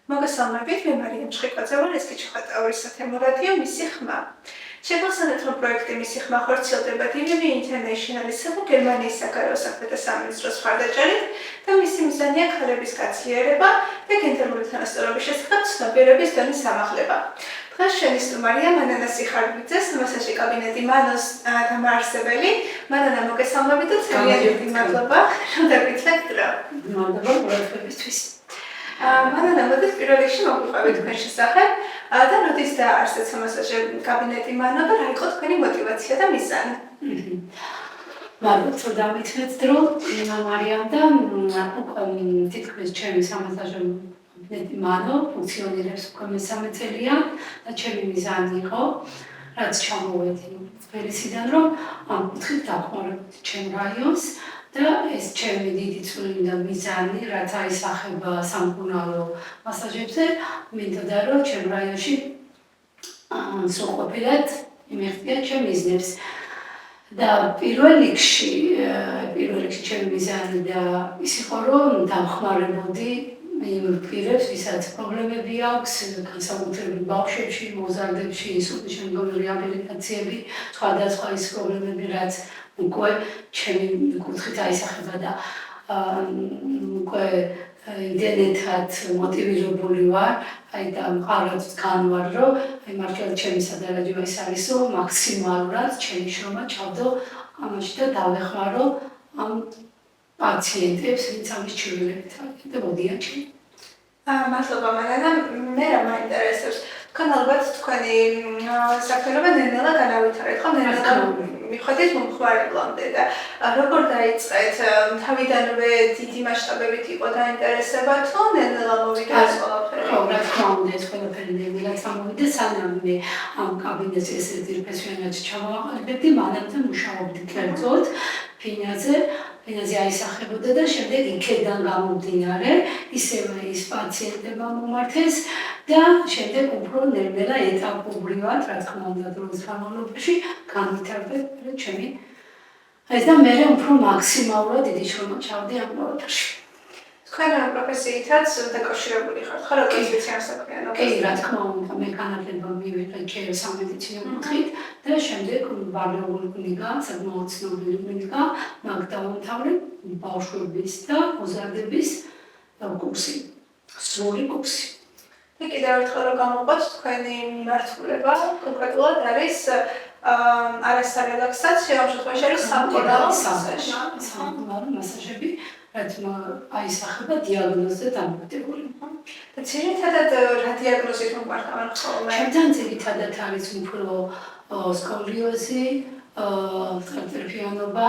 მოგესალმებით, მე მარიამ ჩხიკვაძე ვარ, ეს კი ჩხატაურის სათემო რადიო მისი ხმა. შევახსენებთ, რომ პროექტი მისი ხმა ხორციელდება DVB International-ისა და გერმანიის საგარეო საქმეთა სამინისტროს მხარდაჭერით და მისი მიზანია ქალების გაცლიერება და გენდერული თანასწორობის შესახებ ცნობიერების დონის ამაღლება. დღეს შენი სტუმარია მანანა სიხარბიძე, სამასაჟი კაბინეტი მანოს დამაარსებელი. მანანა, მოგესალმებით და ძალიან დიდი მადლობა, რომ დაგითხრათ დრო. მადლობა ყურადღებისთვის. მანანა, მოდით პირველ რიგში მოგიყვებით თქვენ შესახებ და როდის დაარსეთ სამასაჟი კაბინეტი მანო და რა იყო თქვენი мотивация და მიზანი? მადლობა, რომ დამითხრეთ დრო, მარიამ და თითქმის ჩემი სამასაჟი კაბინეტი მანო ფუნქციონირებს უკვე მესამე წელია და ჩემი მიზანი იყო, რაც ჩამოვედი თბილისიდან, რომ ამ კუთხით დავხმარებთ ჩემ რაიონს და ეს ჩემი დიდი წვლილი და მიზანი, რაც აისახება სამკურნალო მასაჟებზე, მინდოდა რომ ჩემ რაიონში სრულყოფილად იმეღწია ჩემ მიზნებს. და პირველ რიგში ჩემი მიზანი და ის იყო, რომ დავხმარებოდი იმ პირებს, ვისაც პრობლემები აქვს, განსაკუთრებით ბავშვებში, მოზარდებში, სულ შემდგომი რეაბილიტაციები, სხვადასხვა ის პრობლემები, რაც უკვე ჩემი კუთხით აისახება და უკვე იმდენად მოტივირებული ვარ, და მყარად ვთქან ვარ, რომ მართლა ჩემი სადარაჯო ის არის, რომ მაქსიმალურად ჩემი შრომა ჩავდო ამაში და დავეხმარო ამ პაციენტებს, ვინც ამის ჩრდილოეთ და მოდიან ჩემი. მადლობა მანანა, მე რა მაინტერესებს, თქვენ ალბათ თქვენი საქმიანობა ნელ-ნელა განავითარეთ, ხო? ნელ-ნელა მიხვდით მომხმარებლამდე და როგორ დაიწყეთ? თავიდანვე დიდი მასშტაბებით იყო დაინტერესება თუ ნელ-ნელა მოვიდა ეს ყველაფერი? ხო, რა თქმა უნდა, ეს ყველაფერი ნელ-ნელა წამოვიდა, სანამ მე ამ კაბინეტში ესეთი პროფესიონალად ჩამოვაყალიბებდი, მანამდე მუშაობდი კერძოდ ფინანსზე აისახებოდა და შემდეგ იქედან გამომდინარე ისევე ის პაციენტებმა მომართეს და შემდეგ უფრო ნელ-ნელა ეტაპობრივად, რა თქმა უნდა, დროის განმავლობაში განვითარდა ჩემი ეს და მე უფრო მაქსიმალურად დიდი შრომა ჩავდი ამ ყველაფერში. თქვენ პროფესიითაც დაკავშირებული ხართ, ხო, როგორც ვიცი ამ საქმიანობას? კი, რა თქმა უნდა, მე განათლება მივიღე ჯერ სამედიცინო კუთხით და შემდეგ ბარნაული კლინიკა, საკმაოდ ცნობილი კლინიკა, მაგ დავამთავრე ბავშვების და მოზარდების კურსი, სრული კურსი. და კიდევ ერთხელ რომ გამოვყოთ თქვენი მიმართულება, კონკრეტულად არის არასარელაქსაციო, ამ შემთხვევაში არის სამკურნალო მასაჟი. სამკურნალო მასაჟები, რაც აისახება დიაგნოზზე დამოკიდებული. და ძირითადად რა დიაგნოზით მომყართავენ ხოლმე? ჩემთან ძირითადად არის უფრო სკოლიოზი, ტრანსფერფიანობა,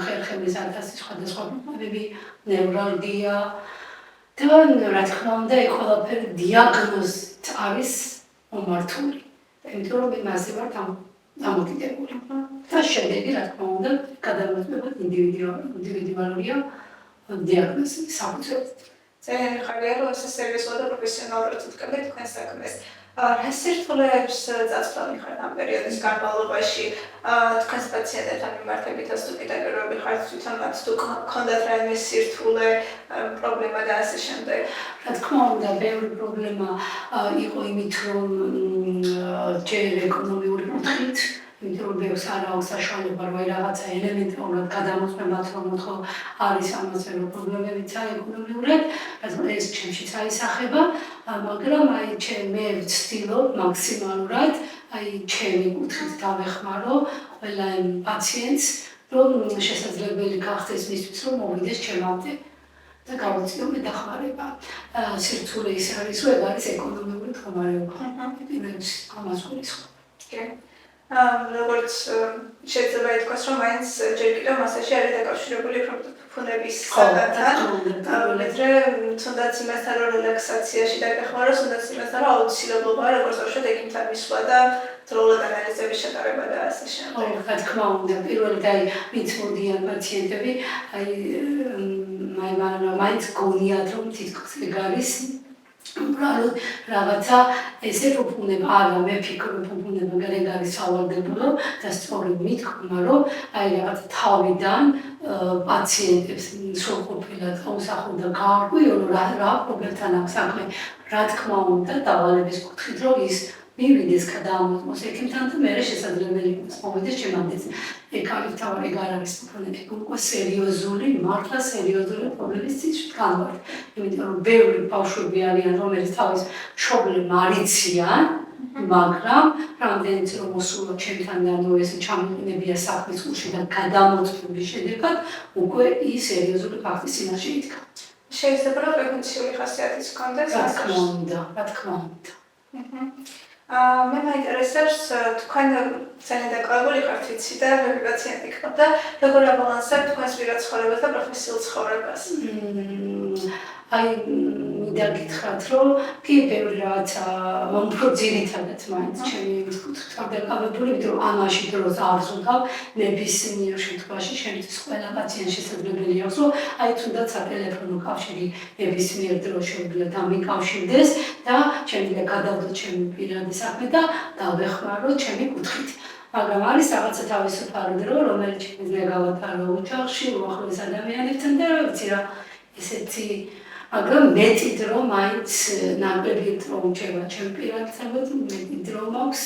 ხერხემლის ათასი სხვადასხვა პრობლემები, ნევრალგია და რა თქმა უნდა, ეს ყველაფერი დიაგნოზით არის მომართული. იმიტომ რომ იმაზე ვარ დამოკიდებული. და შედეგი, რა თქმა უნდა, გადამოწმება ინდივიდუალურია დიაგნოზი საფუძველზე. ძალიან მიხარია, რომ ესე სერიოზულად და პროფესიონალურად ვთქვით თქვენ საქმეს. რა სირთულეებს წაწვდომი ხართ ამ პერიოდის განმავლობაში თქვენს პაციენტებთან მიმართებითაც თუ კიდევ ხართ თვითონ მათ თუ გქონდათ რაიმე სირთულე, პრობლემა და ასე შემდეგ? რა თქმა უნდა, ბევრი პრობლემა იყო იმით, რომ ჯერ ეკონომიური კუთხით, იმიტომ რომ ბევრს არ აქვს საშუალება, რომ რაღაცა ელემენტარულად გადამოწმებათ, რომ არის ამაზე პრობლემებიც ეკონომიურად, ეს ჩემშიც აისახება, მაგრამ მე ვცდილობ მაქსიმალურად ჩემი კუთხით დავეხმარო ყველა იმ პაციენტს, რომ შესაძლებელი გახდეს მისთვის, რომ მოვიდეს ჩემამდე და გავუწიო მე დახმარება. სირთულე ის არის, რომ ეს არის ეკონომიური მდგომარეობა. ამას გულისხმობ. როგორც შეიძლება ითქვას, რომ მაინც ჯერ კიდევ მასაჟი არის დაკავშირებული ფუნების საგანთან, მეტყვი თუნდაც იმასთან, რომ რელაქსაციაში დაგეხმაროს, თუნდაც იმასთან, რომ აუცილებლობაა როგორც ვთქვათ, ეკიმთან მისვლა და დროულად ანალიზების ჩატარება და ასე შემდეგ. რა თქმა უნდა, პირველად ვინც მოდიან პაციენტები, მაინც გონიათ, რომ თითქოს ეგ არის უბრალოდ რაღაცა ესე უფუნება, არა მე ფიქრობ უფუნება გარეგ არის სავალდებულო და სწორედ მithქმა, რომ აი რაღაც თავიდან პაციენტებს სრულყოფილად აუსახულდა გაარკვიო, რომ რა პრობლემთან აქვს საქმე, რა თქმა უნდა დავალების კუთხით, რომ ის მივიდეს გადაამოწმოს ექიმთან და მერე შესაძლებელი იყოს მოვიდეს ჩემამდეც. ეგ არის თავი გარ არის პრობლემა, უკვე სერიოზული, მართლა სერიოზული პრობლემის წინშე ვარ. იმიტომ რომ ბევრი ბავშვები არიან, რომელიც თავის მშობლებს არიციან, მაგრამ რამდენიც რომ მოსულა ჩემთან და ნუ ეს ჩამიყენებია საქმის გულში და გადამოწმების შედეგად უკვე ის სერიოზული ფაქტის წინაშე იდგა. შეიძლება რომ პრევენციული ხასიათის ჰქონდეს? რა თქმა უნდა, რა თქმა უნდა. მე მაინტერესებს თქვენ ძალიან დაკავებული ხართ ვიცი და ბევრი პაციენტი გქონდა და როგორ აბალანსებთ თქვენს პირად ცხოვრებას და პროფესიულ ცხოვრებას? აი მინდა გითხრათ, რომ კი ბევრი რაღაცა უფრო ძირითადად მაინც ჩემი კუთხით ვარ დაკავებული, იმიტომ რომ ამაში დროს არ ვზრუნავ, ნებისმიერ შემთხვევაში შემთხვევით ყველა პაციენტს შესაძლებელი აქვს, რომ აი თუნდაც სატელეფონო კავშირი ნებისმიერ დროს შეუძლია დამიკავშირდეს და შემიძლია გადავდოთ ჩემი პირადი საქმე და დავეხმაროთ ჩემი კუთხით. მაგრამ არის რაღაცა თავისუფალი დრო, რომელიც შემიძლია გავატარო ოჯახში, უახლოეს ადამიანებთან და რა ვიცი რა ესეთი მაგრამ მეტი დრო მაინც ნაკლები დრო რჩება ჩემ პირადად, მეტი დრო მაქვს,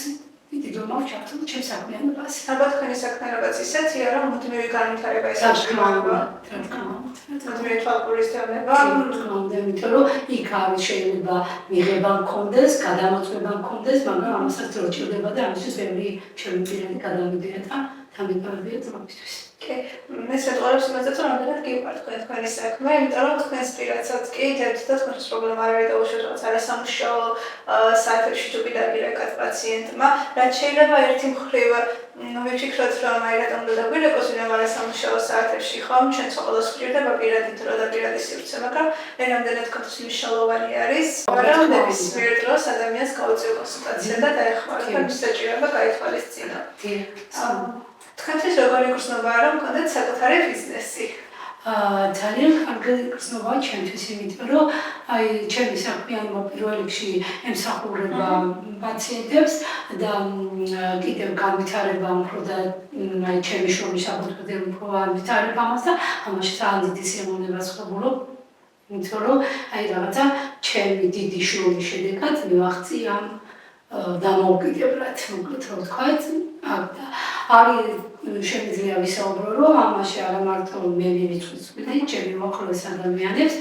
მეტი დრო მაქვს ჩართული ჩემ საქმიანობაში. ალბათ თქვენი საქმიანობაც ისეთია, რომ მუდმივი განვითარება ის რა თქმა უნდა, რა თქმა უნდა. მუდმივი თვალყურის დევნება. რა თქმა უნდა, იმიტომ რომ იქ არის შეიძლება მიღება მქონდეს, გადამოწმება მქონდეს, მაგრამ ამასაც დრო ჭირდება და ამისთვის ბევრი ჩემი პირადი გადავიდია და დამიკავებია დროისთვის. მე სიტყვებს იმასაც რომ რამდენად გიყვართ თქვენი საქმე, იმიტომ რომ თქვენს პირადსაც კი ჯერთ და თქვენს პრობლემა არ არის დაუშვათ არასამუშაო საათებში თუ გიდაგირეკათ პაციენტმა, რაც შეიძლება ერთი მხრივ ვიფიქროთ რომ აი რატომ უნდა დაგვირეკოს, ვინმე არასამუშაო საათებში ხომ ჩვენც ყოველს გვჭირდება პირადი დრო და პირადი სივრცე, მაგრამ მე რამდენად გქონდეს მნიშვნელოვანი არის, რომ ნებისმიერ დროს ადამიანს გაუწიო კონსულტაცია და დაეხმაროთ და მის საჭიროება გაითვალისწინო. თქვენთვის როგორი გრძნობა რომ გქონდეთ საკუთარი ბიზნესი? ძალიან კარგი გრძნობა ჩემთვის, იმიტომ რომ აი ჩემი საქმიანობა პირველ რიგში ემსახურება პაციენტებს და კიდევ განვითარება უფრო და აი ჩემი შრომის საფუძველზე უფრო განვითარება ამას და ამაში ძალიან დიდი სიამოვნებას ვხმობ, იმიტომ რომ აი რაღაცა ჩემი დიდი შრომის შედეგად მივახცი ამ დამოუკიდებლად, მოკლედ რომ ვთქვათ, არის შემიძლია ვისაუბრო, რომ ამაში არა მარტო მე მივიწვი, ჩემი უახლოეს ადამიანებს,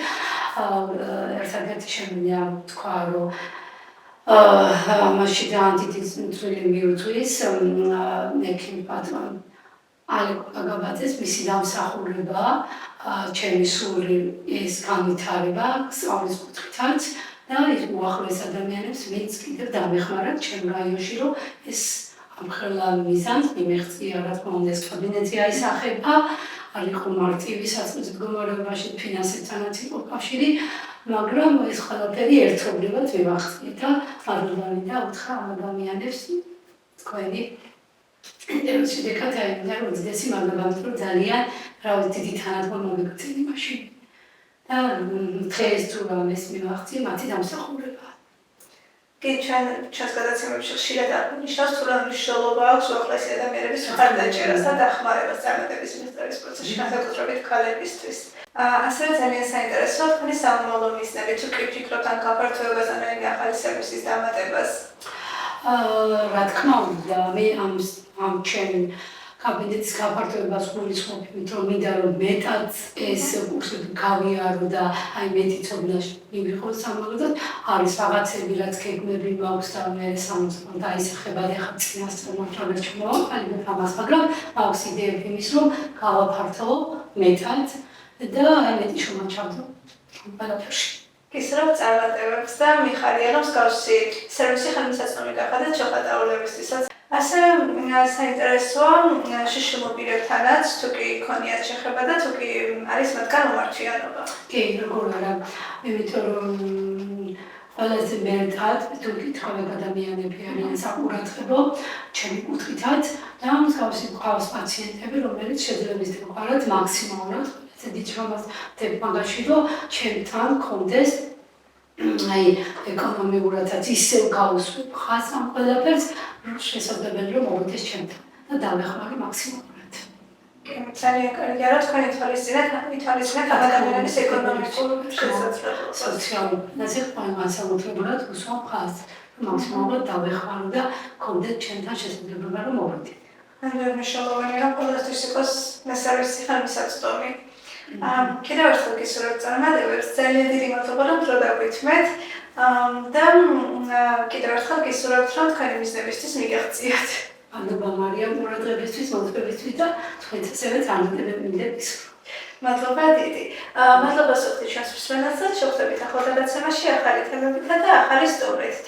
ერთადერთი შემიძლია ვთქვა, რომ ამაში ძალიან დიდი წვლილი მიუძღვის ექიმ პატრონ ალეკო კაგაბაძეს, მისი დამსახურება, ჩემი სული ეს განვითარება, სწავლის კუთხითაც და ის უახლოეს ადამიანებს ვინც კიდევ დამეხმარათ ჩემ რაიონში, რომ ეს ამხელა მიზანს მიმეღწია, რა თქმა უნდა ეს კაბინეტი აისახება, არ იყო მარტივი საწყის მდგომარეობაში ფინანსებთანაც იყო კავშირი, მაგრამ ეს ყველაფერი ერთობლივად მივახციე და მადლობანი და უთხრა ამ ადამიანებს თქვენი ინტერესში დეკატაინდა რომ უდიდესი მადლობა, რომ ძალიან დიდი თანადგომა მოგექცენი მაშინ. და დღეს თუ რამეს მივახციე მათი დამსახურება. კი ჩვენს გადაცემებში ხშირად აღნიშნავს თუ რა მნიშვნელობა აქვს უახლოესი ადამიანების მხარდაჭერას და დახმარებას წარმატების მიღწევის პროცესში, განსაკუთრებით ქალებისთვის. ასევე ძალიან საინტერესოა თქვენი სამომავლო მიზნები, თუ კი ვფიქრობთ ამ გაფართოებას ან რაიმე ახალი სერვისის დამატებას? რა თქმა უნდა, მე ამ ჩემი კაბინეტის გაფართოებას გულისხმობ, რომ მინდა რომ მეტად ეს კურსები გავიარო და აი მეტი ცოდნა მივიღო სამაგდად. არის რაღაცები, რაც გეგმები მაქვს და მე სამწუხაროდ დაისახება და ხა წინასწარ მოწონებს ჩმოვაყალიბებ ამას, მაგრამ მაქვს იდეები იმის, რომ გავაფართო მეტად და აი მეტი შემოჩავდო ყველაფერში. ისრებ წარმატებებს და მიხარია რომ მსგავსი სერვისი ხელმისაწვდომი გახადეთ შეხვედრებისთვისაც. ასევე საინტერესოა შიშილო პირებთანაც თუ კი ქონიათ შეხება და თუ კი არის მათგან უმართვიანობა. კი, როგორ არა, იმიტომ რომ ყველაზე მეტად თუ კითხავენ ადამიანები არიან საყურადღებო ჩემი კუთხითაც და მსგავსი გვყავს პაციენტები, რომელიც შეძლებს დაკავათ მაქსიმალურად დიდი შრომას მაგაში რომ ჩემთან მქონდეს აი ეკონომიურადაც ისევ გავუსვებ ხაზს ამ ყველაფერს, რომ შესაძლებელი რომ მოვიდეს ჩემთან და დავეხმარო მაქსიმალურად. ძალიან კარგი, რა თქვენ ითვალისწინეთ ამ ადამიანების ეკონომიკურ შესაძლებლობას. სოციალურ ნაზი ყველგან სამართლებრივად უსვამ ხაზს, რომ მაქსიმალურად დავეხმარო და გქონდეთ ჩემთან შესაძლებლობა რომ მოვიდე. ძალიან მნიშვნელოვანია, რომ ყველასთვის იყოს მესარესი ხელმისაწვდომი. კიდევ ერთხელ გისურვებთ წარმატებებს, ძალიან დიდი მადლობა რომ დრო დაგვითმეთ და კიდევ ერთხელ გისურვებთ რომ თქვენი მიზნებისთვის მიგაღწიოთ. მადლობა მარიამ ყურადღებისთვის, მოწვევისთვის და თქვენც ასევე წარმატებები მინდა გისურვო. მადლობა დიდი. მადლობა სულ ჩვენს მსმენელს და შევხვდებით ახალ გადაცემაში ახალი თემებითა და ახალი სტუმრით.